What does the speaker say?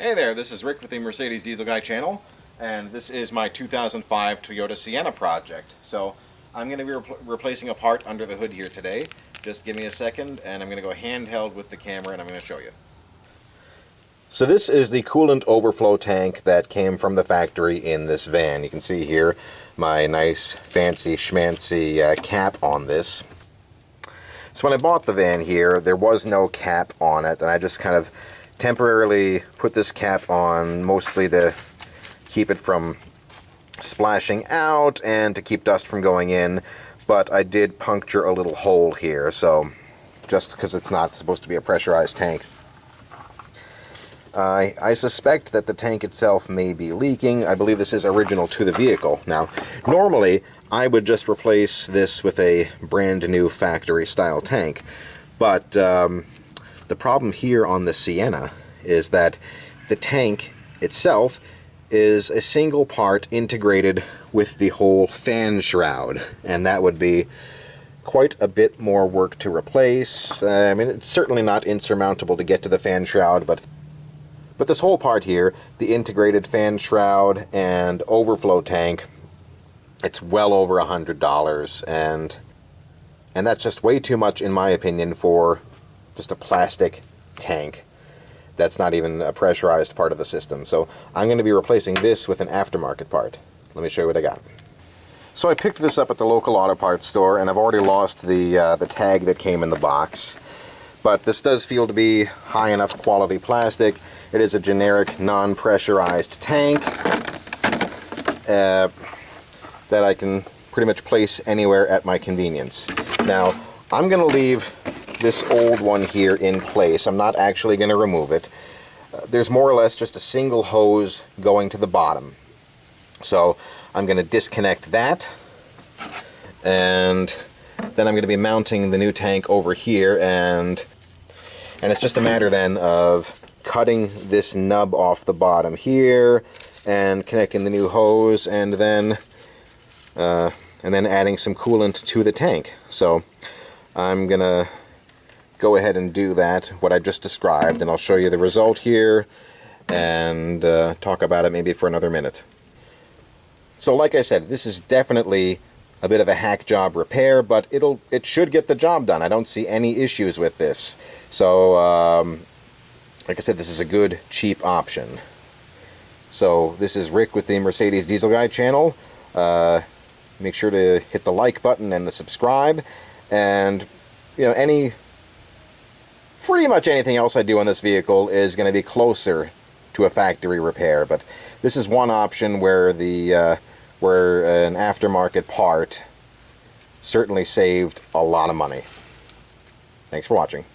Hey there, this is Rick with the Mercedes Diesel Guy channel, and this is my 2005 Toyota Sienna project. So I'm going to be replacing a part under the hood here today. Just give me a second and I'm going to go handheld with the camera and I'm going to show you. So this is the coolant overflow tank that came from the factory in this van. You can see here my nice fancy schmancy cap on this. So when I bought the van here, there was no cap on it, and I just kind of temporarily put this cap on mostly to keep it from splashing out and to keep dust from going in, but I did puncture a little hole here, so just because it's not supposed to be a pressurized tank. I suspect that the tank itself may be leaking. I believe this is original to the vehicle. Now, normally I would just replace this with a brand new factory style tank, but the problem here on the Sienna is that the tank itself is a single part integrated with the whole fan shroud, and that would be quite a bit more work to replace. I mean, it's certainly not insurmountable to get to the fan shroud, but this whole part here, the integrated fan shroud and overflow tank, it's well over $100, and that's just way too much, in my opinion, for just a plastic tank that's not even a pressurized part of the system. So I'm going to be replacing this with an aftermarket part. Let me show you what I got. So I picked this up at the local auto parts store, and I've already lost the tag that came in the box. But this does feel to be high enough quality plastic. It is a generic non-pressurized tank that I can pretty much place anywhere at my convenience. Now, I'm going to leave this old one here in place. I'm not actually going to remove it. There's more or less just a single hose going to the bottom. So I'm going to disconnect that, and then I'm going to be mounting the new tank over here, and it's just a matter then of cutting this nub off the bottom here and connecting the new hose, and then adding some coolant to the tank. So I'm gonna go ahead and do that, what I just described, and I'll show you the result here and talk about it maybe for another minute. So like I said, this is definitely a bit of a hack job repair, but it should get the job done. I don't see any issues with this. So like I said, this is a good, cheap option. So this is Rick with the Mercedes Diesel Guy channel. Make sure to hit the like button and the subscribe, and pretty much anything else I do on this vehicle is going to be closer to a factory repair. But this is one option where where an aftermarket part certainly saved a lot of money. Thanks for watching.